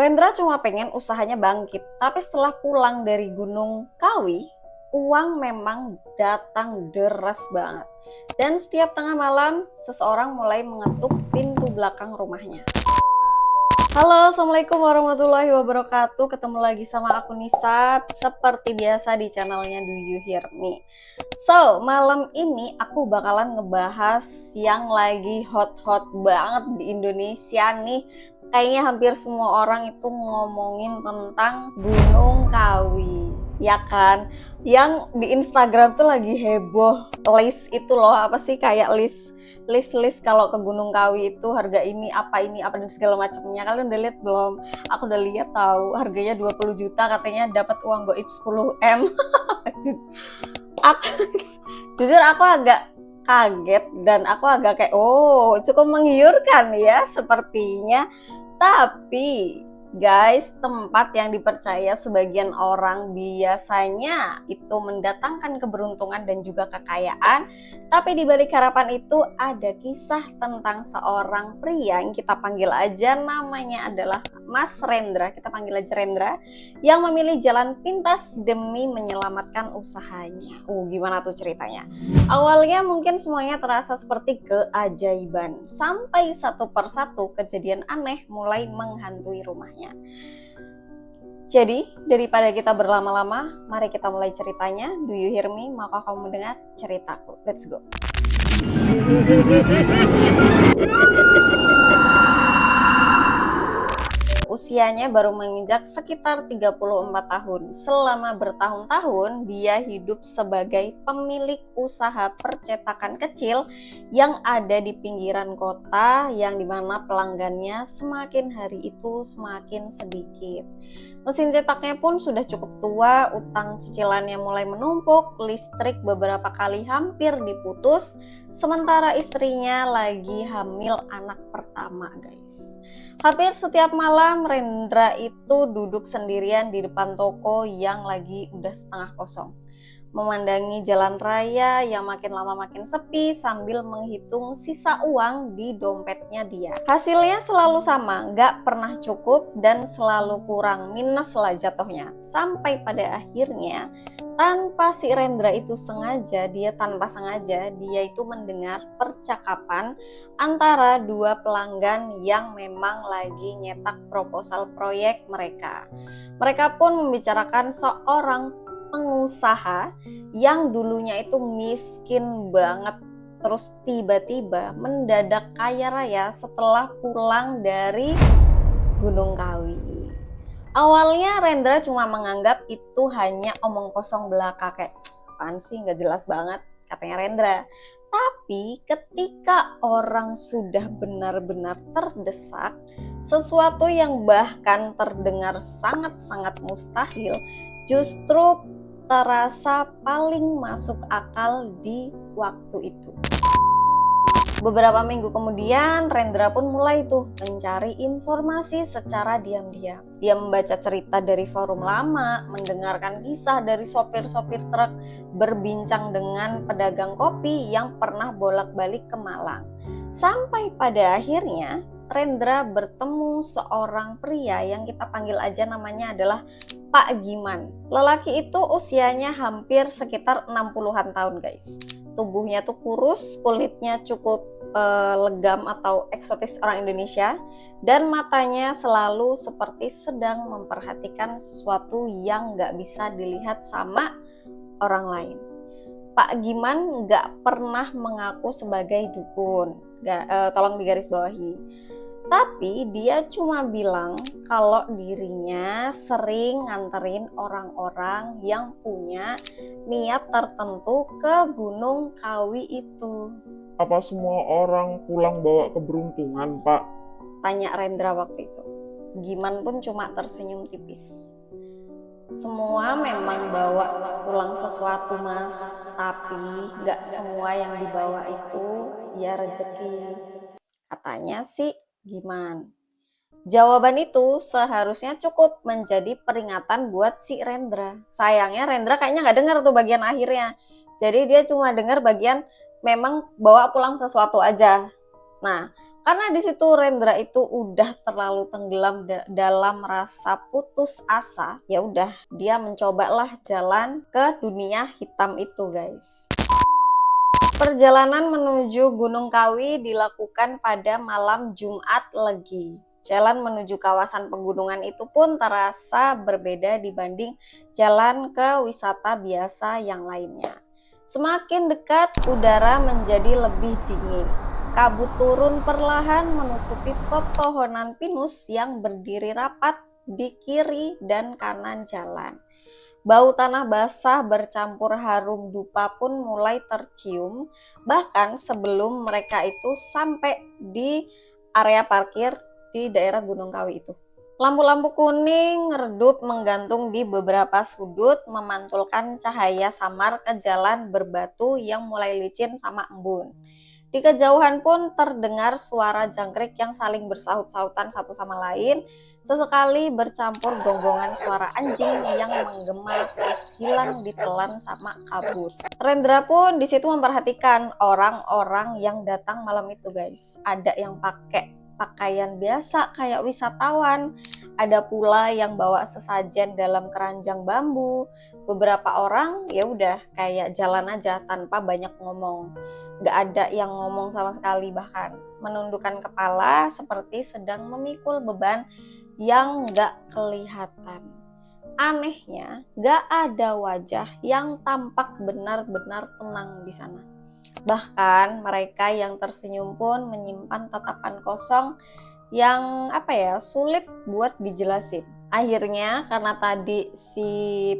Rendra cuma pengen usahanya bangkit, tapi setelah pulang dari Gunung Kawi, uang memang datang deras banget. Dan setiap tengah malam, seseorang mulai mengetuk pintu belakang rumahnya. Halo, Assalamualaikum warahmatullahi wabarakatuh. Ketemu lagi sama aku Nisa, seperti biasa di channelnya Do You Hear Me. So, malam ini aku bakalan ngebahas yang lagi hot-hot banget di Indonesia nih. Kayaknya hampir semua orang itu ngomongin tentang Gunung Kawi, ya kan? Yang di Instagram tuh lagi heboh list itu loh, apa sih kayak list kalau ke Gunung Kawi itu harga ini apa dan segala macamnya. Kalian udah lihat belum? Aku udah lihat tahu, harganya 20 juta katanya dapat uang goib 10 M. Jujur aku agak kaget dan aku agak kayak cukup menggiurkan ya sepertinya. Tapi guys, tempat yang dipercaya sebagian orang biasanya itu mendatangkan keberuntungan dan juga kekayaan. Tapi di balik harapan itu ada kisah tentang seorang pria yang kita panggil aja namanya adalah Mas Rendra. Kita panggil aja Rendra, yang memilih jalan pintas demi menyelamatkan usahanya. Gimana tuh ceritanya? Awalnya mungkin semuanya terasa seperti keajaiban, sampai satu persatu kejadian aneh mulai menghantui rumahnya. Jadi, daripada kita berlama-lama, mari kita mulai ceritanya. Do you hear me? Maka kamu mendengar ceritaku. Let's go. Usianya baru menginjak sekitar 34 tahun. Selama bertahun-tahun, dia hidup sebagai pemilik usaha percetakan kecil yang ada di pinggiran kota, yang dimana pelanggannya semakin hari itu semakin sedikit. Mesin cetaknya pun sudah cukup tua, utang cicilannya mulai menumpuk, listrik beberapa kali hampir diputus, sementara istrinya lagi hamil anak pertama, guys. Hampir setiap malam Rendra itu duduk sendirian di depan toko yang lagi udah setengah kosong, memandangi jalan raya yang makin lama makin sepi sambil menghitung sisa uang di dompetnya dia. Hasilnya selalu sama, nggak pernah cukup dan selalu kurang, minus lah jatuhnya. Sampai pada akhirnya tanpa Rendra itu tanpa sengaja dia itu mendengar percakapan antara dua pelanggan yang memang lagi nyetak proposal proyek mereka. Mereka pun membicarakan seorang pengusaha yang dulunya itu miskin banget, terus tiba-tiba mendadak kaya raya setelah pulang dari Gunung Kawi. Awalnya Rendra cuma menganggap itu hanya omong kosong belaka, kayak apaan sih, nggak jelas banget, katanya Rendra. Tapi ketika orang sudah benar-benar terdesak, sesuatu yang bahkan terdengar sangat-sangat mustahil justru terasa paling masuk akal di waktu itu. Beberapa minggu kemudian, Rendra pun mulai mencari informasi secara diam-diam. Dia membaca cerita dari forum lama, mendengarkan kisah dari sopir-sopir truk, berbincang dengan pedagang kopi yang pernah bolak-balik ke Malang. Sampai pada akhirnya, Rendra bertemu seorang pria yang kita panggil aja namanya adalah Pak Giman. Lelaki itu usianya hampir sekitar 60-an tahun, guys. Tubuhnya kurus, kulitnya cukup legam atau eksotis orang Indonesia, dan matanya selalu seperti sedang memperhatikan sesuatu yang nggak bisa dilihat sama orang lain. Pak Giman nggak pernah mengaku sebagai dukun, tolong digarisbawahi. Tapi dia cuma bilang kalau dirinya sering nganterin orang-orang yang punya niat tertentu ke Gunung Kawi itu. Apa semua orang pulang bawa keberuntungan, Pak? Tanya Rendra waktu itu. Giman pun cuma tersenyum tipis. Semua memang bawa pulang sesuatu, Mas, tapi nggak semua yang dibawa itu ya rezeki. Katanya sih Giman. Jawaban itu seharusnya cukup menjadi peringatan buat si Rendra. Sayangnya Rendra kayaknya nggak dengar tuh bagian akhirnya. Jadi dia cuma dengar bagian memang bawa pulang sesuatu aja. Nah, Karena di situ Rendra itu udah terlalu tenggelam dalam rasa putus asa, ya udah dia mencobalah jalan ke dunia hitam itu, guys. Perjalanan menuju Gunung Kawi dilakukan pada malam Jumat Legi. Jalan menuju kawasan pegunungan itu pun terasa berbeda dibanding jalan ke wisata biasa yang lainnya. Semakin dekat, udara menjadi lebih dingin. Kabut turun perlahan menutupi pepohonan pinus yang berdiri rapat di kiri dan kanan jalan. Bau tanah basah bercampur harum dupa pun mulai tercium, bahkan sebelum mereka itu sampai di area parkir di daerah Gunung Kawi itu. Lampu-lampu kuning redup menggantung di beberapa sudut, memantulkan cahaya samar ke jalan berbatu yang mulai licin sama embun. Di kejauhan pun terdengar suara jangkrik yang saling bersahut-sahutan satu sama lain, sesekali bercampur gonggongan suara anjing yang menggema terus hilang ditelan sama kabut. Rendra pun di situ memperhatikan orang-orang yang datang malam itu, guys. Ada yang pakai pakaian biasa kayak wisatawan, ada pula yang bawa sesajen dalam keranjang bambu. Beberapa orang ya udah kayak jalan aja tanpa banyak ngomong. Gak ada yang ngomong sama sekali, bahkan menundukkan kepala seperti sedang memikul beban yang gak kelihatan. Anehnya, gak ada wajah yang tampak benar-benar tenang di sana. Bahkan mereka yang tersenyum pun menyimpan tatapan kosong yang sulit buat dijelasin. Akhirnya karena tadi si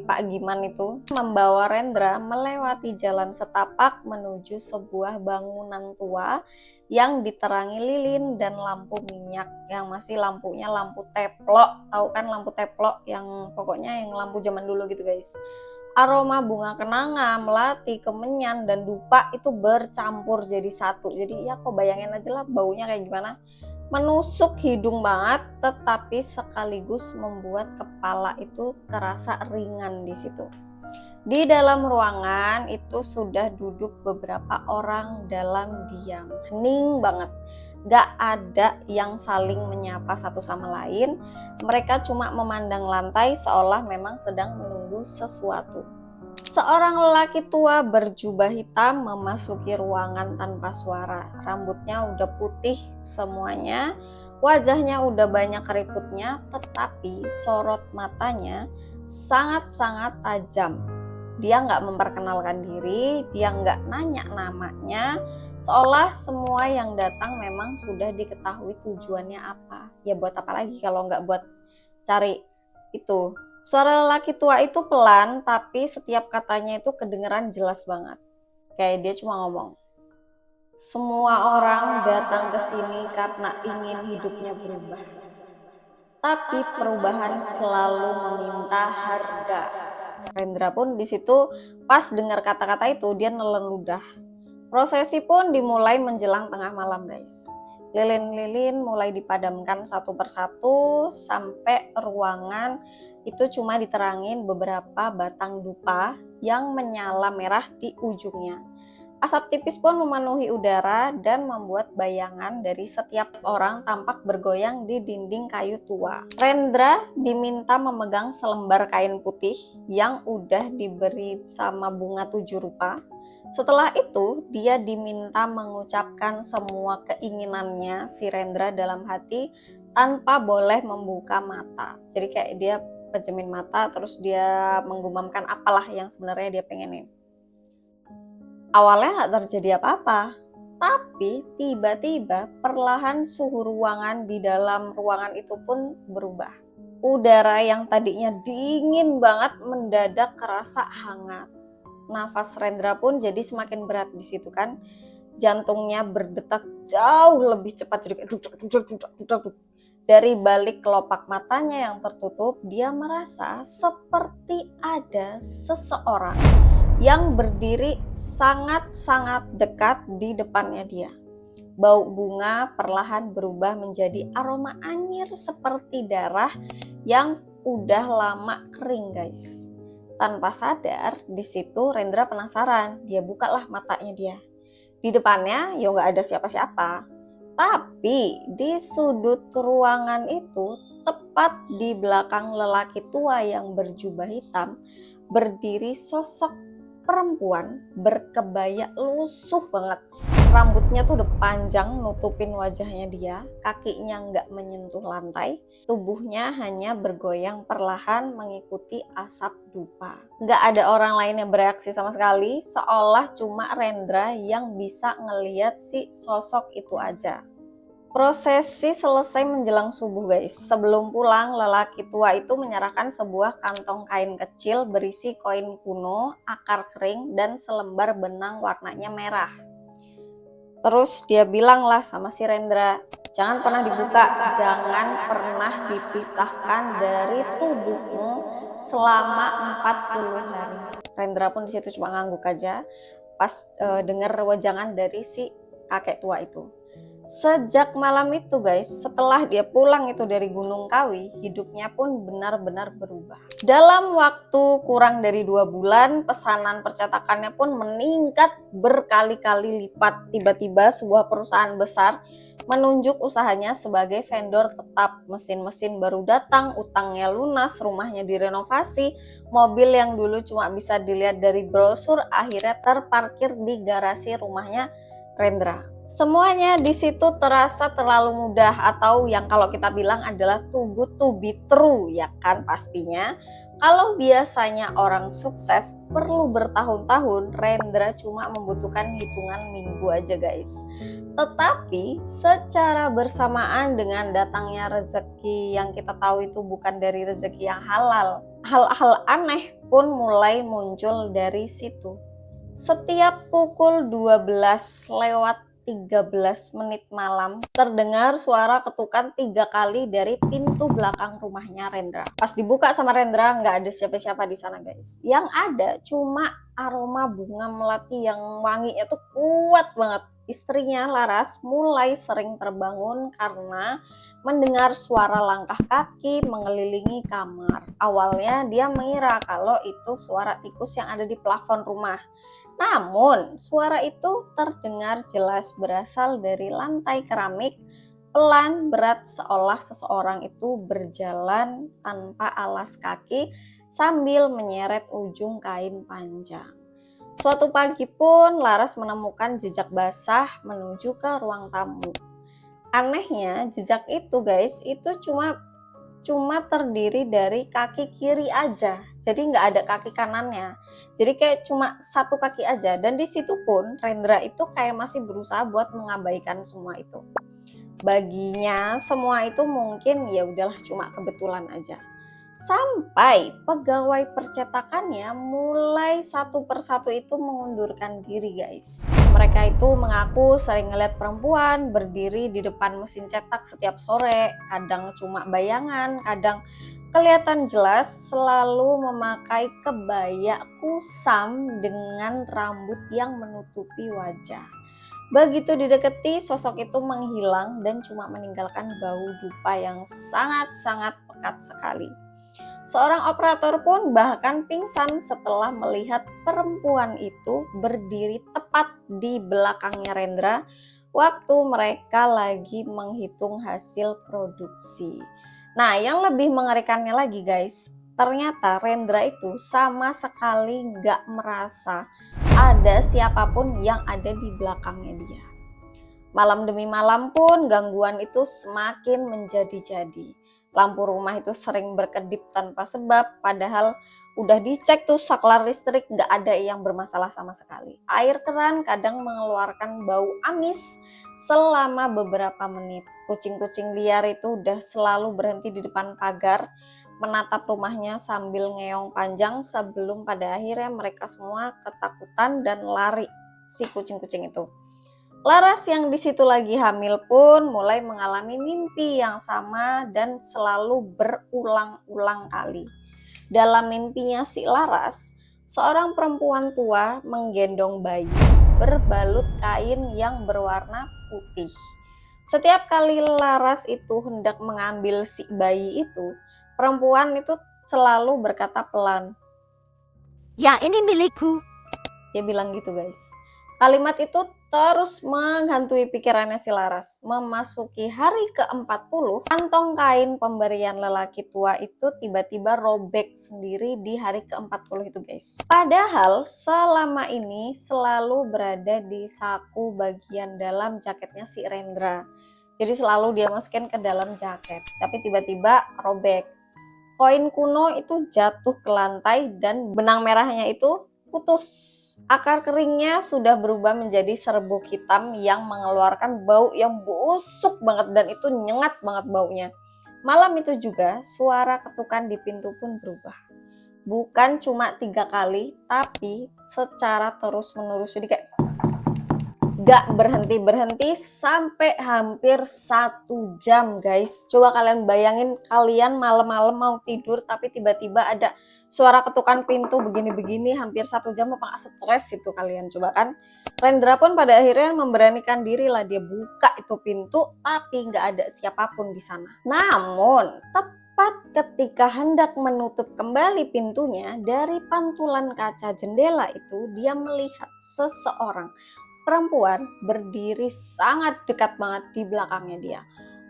Pak Giman itu membawa Rendra melewati jalan setapak menuju sebuah bangunan tua yang diterangi lilin dan lampu minyak yang masih lampunya lampu teplok. Tahu kan lampu teplok yang pokoknya yang lampu zaman dulu gitu, guys. Aroma bunga kenanga, melati, kemenyan, dan dupa itu bercampur jadi satu. Jadi ya kok bayangin aja lah baunya kayak gimana. Menusuk hidung banget, tetapi sekaligus membuat kepala itu terasa ringan di situ. Di dalam ruangan itu sudah duduk beberapa orang dalam diam, hening banget. Gak ada yang saling menyapa satu sama lain. Mereka cuma memandang lantai seolah memang sedang menunggu sesuatu. Seorang lelaki tua berjubah hitam memasuki ruangan tanpa suara. Rambutnya udah putih semuanya, wajahnya udah banyak keriputnya, tetapi sorot matanya sangat-sangat tajam. Dia nggak memperkenalkan diri, dia nggak nanya namanya, seolah semua yang datang memang sudah diketahui tujuannya apa. Ya buat apa lagi kalau nggak buat cari itu. Suara lelaki tua itu pelan, tapi setiap katanya itu kedengeran jelas banget. Kayak dia cuma ngomong, semua orang datang ke sini karena ingin hidupnya berubah. Tapi perubahan selalu meminta harga. Rendra pun di situ pas dengar kata-kata itu dia nelen ludah. Prosesi pun dimulai menjelang tengah malam, guys. Lilin-lilin mulai dipadamkan satu persatu sampai ruangan itu cuma diterangin beberapa batang dupa yang menyala merah di ujungnya. Asap tipis pun memenuhi udara dan membuat bayangan dari setiap orang tampak bergoyang di dinding kayu tua. Rendra diminta memegang selembar kain putih yang udah diberi sama bunga 7 rupa. Setelah itu, dia diminta mengucapkan semua keinginannya si Rendra dalam hati tanpa boleh membuka mata. Jadi kayak dia pejemin mata terus dia menggumamkan apalah yang sebenarnya dia pengenin. Awalnya nggak terjadi apa-apa, tapi tiba-tiba perlahan suhu ruangan di dalam ruangan itu pun berubah. Udara yang tadinya dingin banget mendadak kerasa hangat. Nafas Rendra pun jadi semakin berat di situ kan. Jantungnya berdetak jauh lebih cepat, jadi kayak dari balik kelopak matanya yang tertutup, dia merasa seperti ada seseorang yang berdiri sangat-sangat dekat di depannya dia. Bau bunga perlahan berubah menjadi aroma anyir seperti darah yang udah lama kering, guys. Tanpa sadar, di situ Rendra penasaran. Dia bukalah matanya dia. Di depannya ya nggak ada siapa-siapa. Tapi di sudut ruangan itu, tepat di belakang lelaki tua yang berjubah hitam, berdiri sosok perempuan berkebaya lusuh banget. Rambutnya tuh udah panjang nutupin wajahnya dia, kakinya nggak menyentuh lantai, tubuhnya hanya bergoyang perlahan mengikuti asap dupa. Nggak ada orang lain yang bereaksi sama sekali, seolah cuma Rendra yang bisa ngeliat si sosok itu aja. Prosesi selesai menjelang subuh guys. Sebelum pulang, lelaki tua itu menyerahkan sebuah kantong kain kecil berisi koin kuno, akar kering, dan selembar benang warnanya merah. Terus dia bilang lah sama si Rendra, jangan pernah dibuka, jangan pernah dipisahkan dari tubuhmu selama 40 hari. Rendra pun disitu cuma ngangguk aja pas dengar wejangan dari si kakek tua itu. Sejak malam itu guys, setelah dia pulang itu dari Gunung Kawi, hidupnya pun benar-benar berubah. Dalam waktu kurang dari 2 bulan, pesanan percetakannya pun meningkat berkali-kali lipat. Tiba-tiba sebuah perusahaan besar menunjuk usahanya sebagai vendor tetap. Mesin-mesin baru datang, utangnya lunas, rumahnya direnovasi, mobil yang dulu cuma bisa dilihat dari brosur akhirnya terparkir di garasi rumahnya Rendra. Semuanya di situ terasa terlalu mudah, atau yang kalau kita bilang adalah too good to be true, ya kan pastinya. Kalau biasanya orang sukses perlu bertahun-tahun, Rendra cuma membutuhkan hitungan minggu aja guys. Tetapi secara bersamaan dengan datangnya rezeki yang kita tahu itu bukan dari rezeki yang halal, hal-hal aneh pun mulai muncul dari situ. Setiap pukul 12 lewat 13 menit malam, terdengar suara ketukan 3 kali dari pintu belakang rumahnya Rendra. Pas dibuka sama Rendra, nggak ada siapa-siapa di sana guys. Yang ada cuma aroma bunga melati yang wanginya tuh kuat banget. Istrinya Laras mulai sering terbangun karena mendengar suara langkah kaki mengelilingi kamar. Awalnya dia mengira kalau itu suara tikus yang ada di plafon rumah. Namun, suara itu terdengar jelas berasal dari lantai keramik, pelan berat seolah seseorang itu berjalan tanpa alas kaki sambil menyeret ujung kain panjang. Suatu pagi pun Laras menemukan jejak basah menuju ke ruang tamu. Anehnya, jejak itu guys, itu cuma terdiri dari kaki kiri aja, jadi nggak ada kaki kanannya, jadi kayak cuma satu kaki aja. Dan di situ pun Rendra itu kayak masih berusaha buat mengabaikan semua itu. Baginya semua itu mungkin ya udahlah cuma kebetulan aja. Sampai pegawai percetakannya mulai satu persatu itu mengundurkan diri guys. Mereka itu mengaku sering ngeliat perempuan berdiri di depan mesin cetak setiap sore, kadang cuma bayangan, kadang kelihatan jelas, selalu memakai kebaya kusam dengan rambut yang menutupi wajah. Begitu didekati, sosok itu menghilang dan cuma meninggalkan bau dupa yang sangat-sangat pekat sekali. Seorang operator pun bahkan pingsan setelah melihat perempuan itu berdiri tepat di belakangnya Rendra waktu mereka lagi menghitung hasil produksi. Nah, yang lebih mengerikannya lagi guys, ternyata Rendra itu sama sekali nggak merasa ada siapapun yang ada di belakangnya dia. Malam demi malam pun gangguan itu semakin menjadi-jadi. Lampu rumah itu sering berkedip tanpa sebab, padahal udah dicek tuh saklar listrik nggak ada yang bermasalah sama sekali. Air keran kadang mengeluarkan bau amis selama beberapa menit. Kucing-kucing liar itu udah selalu berhenti di depan pagar, menatap rumahnya sambil ngeong panjang sebelum pada akhirnya mereka semua ketakutan dan lari si kucing-kucing itu. Laras yang di situ lagi hamil pun mulai mengalami mimpi yang sama dan selalu berulang-ulang kali. Dalam mimpinya si Laras, seorang perempuan tua menggendong bayi berbalut kain yang berwarna putih. Setiap kali Laras itu hendak mengambil si bayi itu, perempuan itu selalu berkata pelan, "Ya, ini milikku." dia bilang gitu guys. Kalimat itu terus menghantui pikirannya si Laras. Memasuki hari ke-40, kantong kain pemberian lelaki tua itu tiba-tiba robek sendiri di hari ke-40 itu guys. Padahal selama ini selalu berada di saku bagian dalam jaketnya si Rendra. Jadi selalu dia masukin ke dalam jaket, tapi tiba-tiba robek. Koin kuno itu jatuh ke lantai dan benang merahnya itu putus. Akar keringnya sudah berubah menjadi serbuk hitam yang mengeluarkan bau yang busuk banget dan itu nyengat banget baunya. Malam itu juga suara ketukan di pintu pun berubah. Bukan cuma 3 kali, tapi secara terus-menerus. Jadi kayak gak berhenti-berhenti sampai hampir 1 jam guys. Coba kalian bayangin, kalian malam-malam mau tidur tapi tiba-tiba ada suara ketukan pintu begini-begini hampir 1 jam, apa gak stres itu kalian? Coba kan. Rendra pun pada akhirnya memberanikan diri lah, dia buka itu pintu tapi gak ada siapapun di sana. Namun tepat ketika hendak menutup kembali pintunya, dari pantulan kaca jendela itu dia melihat seseorang perempuan berdiri sangat dekat banget di belakangnya dia.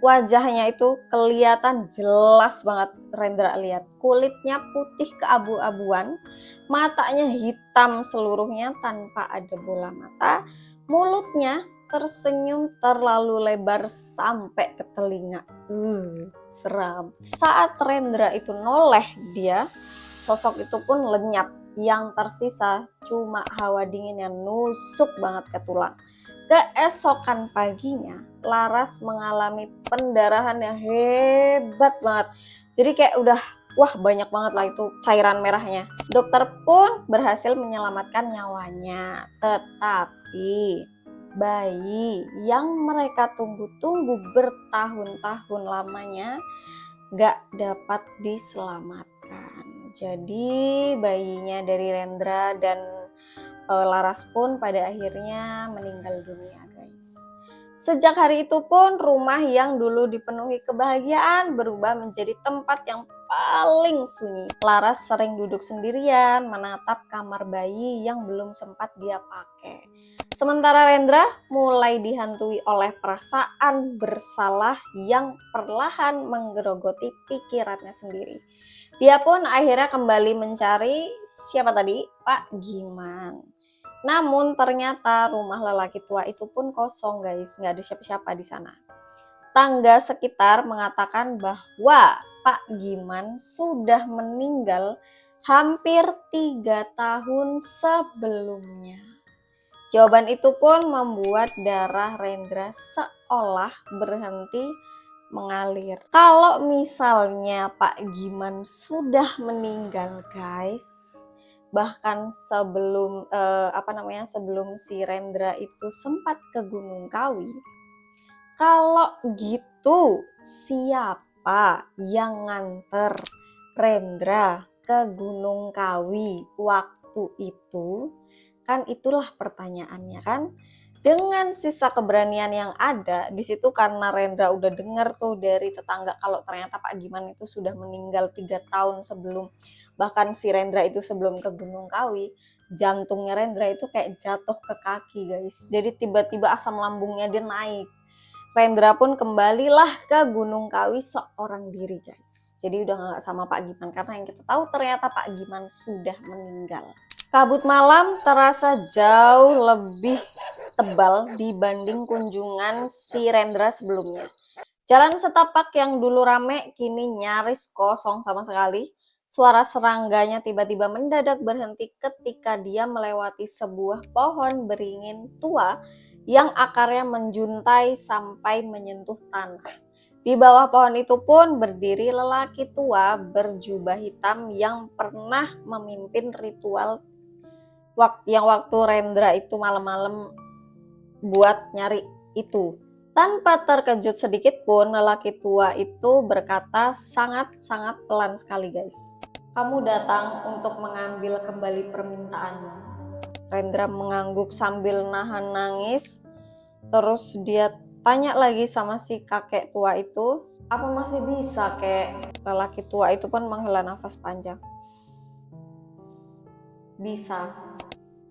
Wajahnya itu kelihatan jelas banget Rendra lihat. Kulitnya putih keabu-abuan, matanya hitam seluruhnya tanpa ada bola mata, mulutnya tersenyum terlalu lebar sampai ke telinga. Seram. Saat Rendra itu noleh dia, sosok itu pun lenyap. Yang tersisa cuma hawa dingin yang nusuk banget ke tulang. Keesokan paginya Laras mengalami pendarahan yang hebat banget. Jadi kayak udah wah banyak banget lah itu cairan merahnya. Dokter pun berhasil menyelamatkan nyawanya. Tetapi bayi yang mereka tunggu-tunggu bertahun-tahun lamanya gak dapat diselamatkan. Jadi bayinya dari Rendra dan Laras pun pada akhirnya meninggal dunia guys. Sejak hari itu pun rumah yang dulu dipenuhi kebahagiaan berubah menjadi tempat yang paling sunyi. Laras sering duduk sendirian menatap kamar bayi yang belum sempat dia pakai. Sementara Rendra mulai dihantui oleh perasaan bersalah yang perlahan menggerogoti pikirannya sendiri. Dia pun akhirnya kembali mencari siapa tadi? Pak Giman. Namun ternyata rumah lelaki tua itu pun kosong guys, nggak ada siapa-siapa di sana. Tangga sekitar mengatakan bahwa Pak Giman sudah meninggal hampir 3 tahun sebelumnya. Jawaban itu pun membuat darah Rendra seolah berhenti mengalir. Kalau misalnya Pak Giman sudah meninggal guys, bahkan sebelum sebelum si Rendra itu sempat ke Gunung Kawi. Kalau gitu siapa yang nganter Rendra ke Gunung Kawi waktu itu? Kan itulah pertanyaannya kan. Dengan sisa keberanian yang ada di situ, karena Rendra udah dengar tuh dari tetangga kalau ternyata Pak Giman itu sudah meninggal 3 tahun sebelum, bahkan si Rendra itu sebelum ke Gunung Kawi, jantungnya Rendra itu kayak jatuh ke kaki guys. Jadi tiba-tiba asam lambungnya dia naik. Rendra pun kembalilah ke Gunung Kawi seorang diri guys. Jadi udah gak sama Pak Giman, karena yang kita tahu ternyata Pak Giman sudah meninggal. Kabut malam terasa jauh lebih tebal dibanding kunjungan si Rendra sebelumnya. Jalan setapak yang dulu rame kini nyaris kosong sama sekali. Suara serangganya tiba-tiba mendadak berhenti ketika dia melewati sebuah pohon beringin tua yang akarnya menjuntai sampai menyentuh tanah. Di bawah pohon itu pun berdiri lelaki tua berjubah hitam yang pernah memimpin ritual yang waktu Rendra itu malam-malam buat nyari itu. Tanpa terkejut sedikit pun, lelaki tua itu berkata sangat-sangat pelan sekali guys. Kamu datang untuk mengambil kembali permintaanmu. Rendra mengangguk sambil nahan nangis. Terus dia tanya lagi sama si kakek tua itu, apa masih bisa kek? Lelaki tua itu pun menghela nafas panjang. Bisa.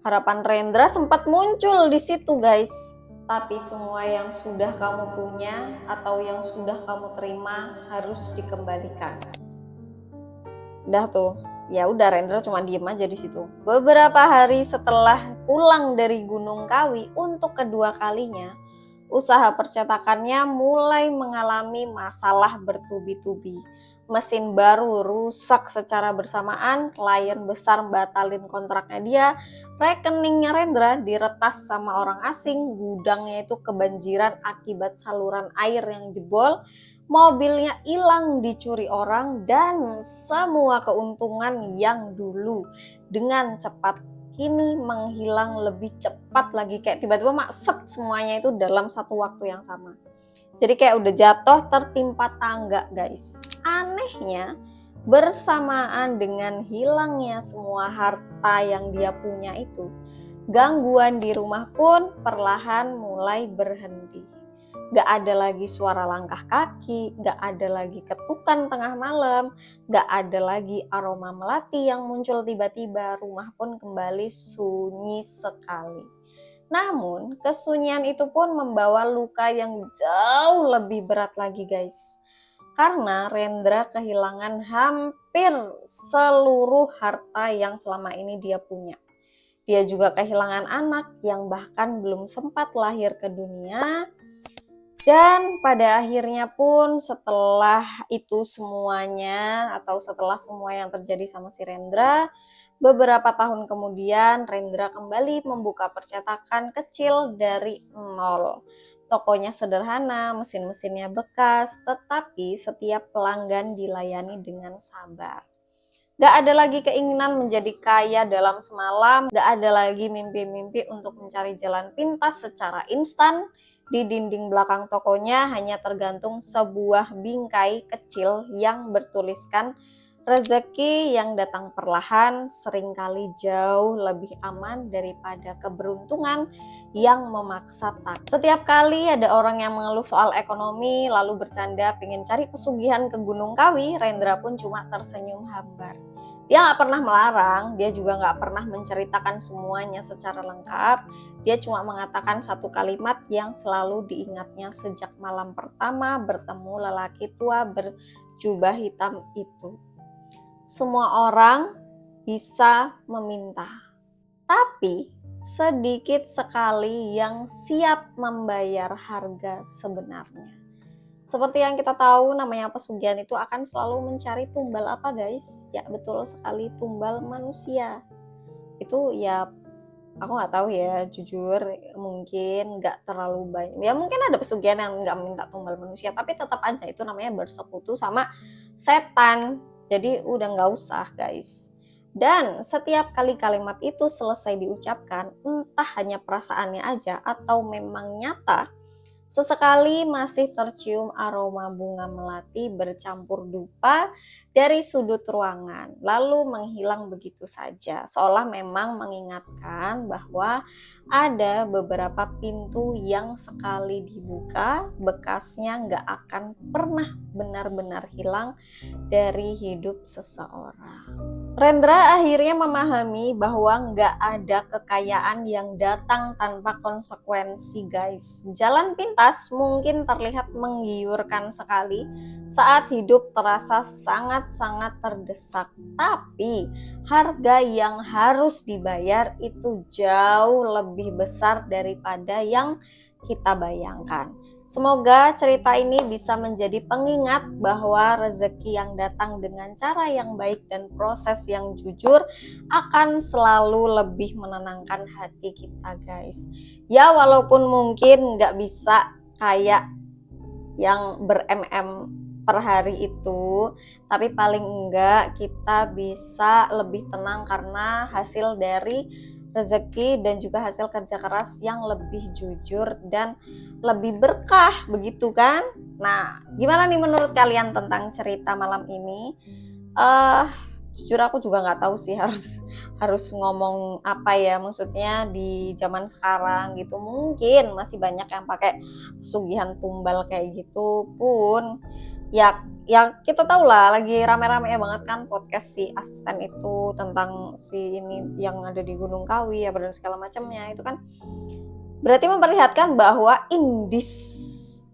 Harapan Rendra sempat muncul di situ, guys. Tapi semua yang sudah kamu punya atau yang sudah kamu terima harus dikembalikan. Udah tuh, ya udah Rendra cuma diem aja di situ. Beberapa hari setelah pulang dari Gunung Kawi untuk kedua kalinya, usaha percetakannya mulai mengalami masalah bertubi-tubi. Mesin baru rusak secara bersamaan, klien besar batalin kontraknya dia, rekeningnya Rendra diretas sama orang asing, gudangnya itu kebanjiran akibat saluran air yang jebol, mobilnya hilang dicuri orang, dan semua keuntungan yang dulu dengan cepat kini menghilang lebih cepat lagi, kayak tiba-tiba maksud semuanya itu dalam satu waktu yang sama. Jadi kayak udah jatuh tertimpa tangga, guys. Anehnya, bersamaan dengan hilangnya semua harta yang dia punya itu, gangguan di rumah pun perlahan mulai berhenti. Gak ada lagi suara langkah kaki, gak ada lagi ketukan tengah malam, gak ada lagi aroma melati yang muncul tiba-tiba. Rumah pun kembali sunyi sekali. Namun, kesunyian itu pun membawa luka yang jauh lebih berat lagi, guys. Karena Rendra kehilangan hampir seluruh harta yang selama ini dia punya. Dia juga kehilangan anak yang bahkan belum sempat lahir ke dunia. Dan pada akhirnya pun setelah itu semuanya, atau setelah semua yang terjadi sama si Rendra, beberapa tahun kemudian Rendra kembali membuka percetakan kecil dari nol. Tokonya sederhana, mesin-mesinnya bekas, tetapi setiap pelanggan dilayani dengan sabar. Gak ada lagi keinginan menjadi kaya dalam semalam, gak ada lagi mimpi-mimpi untuk mencari jalan pintas secara instan. Di dinding belakang tokonya hanya tergantung sebuah bingkai kecil yang bertuliskan, rezeki yang datang perlahan seringkali jauh lebih aman daripada keberuntungan yang memaksa tak. Setiap kali ada orang yang mengeluh soal ekonomi lalu bercanda pengen cari pesugihan ke Gunung Kawi, Rendra pun cuma tersenyum hambar. Dia gak pernah melarang, dia juga gak pernah menceritakan semuanya secara lengkap. Dia cuma mengatakan satu kalimat yang selalu diingatnya sejak malam pertama bertemu lelaki tua berjubah hitam itu. Semua orang bisa meminta, tapi sedikit sekali yang siap membayar harga sebenarnya. Seperti yang kita tahu, namanya pesugihan itu akan selalu mencari tumbal apa, guys? Ya betul sekali, tumbal manusia. Itu ya aku nggak tahu ya, jujur mungkin nggak terlalu banyak. Ya mungkin ada pesugihan yang nggak minta tumbal manusia, tapi tetap aja itu namanya bersekutu sama setan. Jadi udah nggak usah, guys. Dan setiap kali kalimat itu selesai diucapkan, entah hanya perasaannya aja atau memang nyata, sesekali masih tercium aroma bunga melati bercampur dupa dari sudut ruangan, lalu menghilang begitu saja, seolah memang mengingatkan bahwa ada beberapa pintu yang sekali dibuka, bekasnya nggak akan pernah benar-benar hilang dari hidup seseorang. Rendra akhirnya memahami bahwa nggak ada kekayaan yang datang tanpa konsekuensi, guys. Jalan pintas mungkin terlihat menggiurkan sekali saat hidup terasa sangat-sangat terdesak. Tapi harga yang harus dibayar itu jauh lebih besar daripada yang kita bayangkan. Semoga cerita ini bisa menjadi pengingat bahwa rezeki yang datang dengan cara yang baik dan proses yang jujur akan selalu lebih menenangkan hati kita, guys. Ya walaupun mungkin nggak bisa kayak yang ber-MM per hari itu, tapi paling enggak kita bisa lebih tenang karena hasil dari rezeki dan juga hasil kerja keras yang lebih jujur dan lebih berkah, begitu kan? Nah, gimana nih menurut kalian tentang cerita malam ini? jujur aku juga nggak tahu sih harus ngomong apa ya, maksudnya di zaman sekarang gitu mungkin masih banyak yang pakai pesugihan tumbal kayak gitu pun ya kita tahu lah lagi rame-rame banget kan podcast si asisten itu tentang si ini yang ada di Gunung Kawi ya dan segala macamnya itu kan berarti memperlihatkan bahwa in this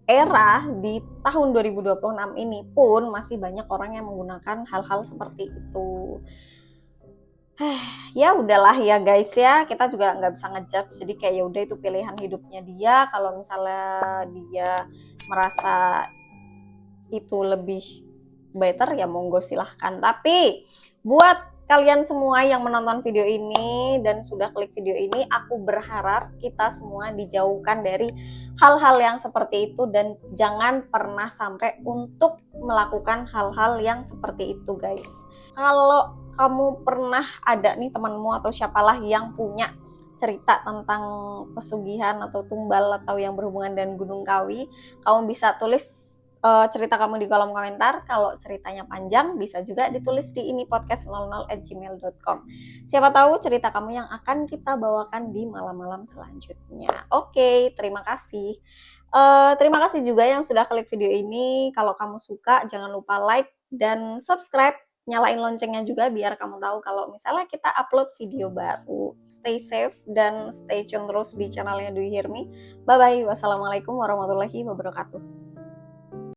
era di tahun 2026 ini pun masih banyak orang yang menggunakan hal-hal seperti itu. Ya udahlah ya guys ya, kita juga nggak bisa ngejudge, jadi kayak ya udah itu pilihan hidupnya dia. Kalau misalnya dia merasa itu lebih better ya monggo silahkan. Tapi buat kalian semua yang menonton video ini dan sudah klik video ini, aku berharap kita semua dijauhkan dari hal-hal yang seperti itu dan jangan pernah sampai untuk melakukan hal-hal yang seperti itu guys. Kalau kamu pernah ada nih temanmu atau siapalah yang punya cerita tentang pesugihan atau tumbal atau yang berhubungan dengan Gunung Kawi, kamu bisa tulis cerita kamu di kolom komentar. Kalau ceritanya panjang bisa juga ditulis di ini podcast00@gmail.com. Siapa tahu cerita kamu yang akan kita bawakan di malam-malam selanjutnya. Oke, terima kasih. Terima kasih juga yang sudah klik video ini. Kalau kamu suka jangan lupa like dan subscribe. Nyalain loncengnya juga biar kamu tahu kalau misalnya kita upload video baru. Stay safe dan stay tune terus di channelnya Do You Hear Me. Bye bye. Wassalamualaikum warahmatullahi wabarakatuh.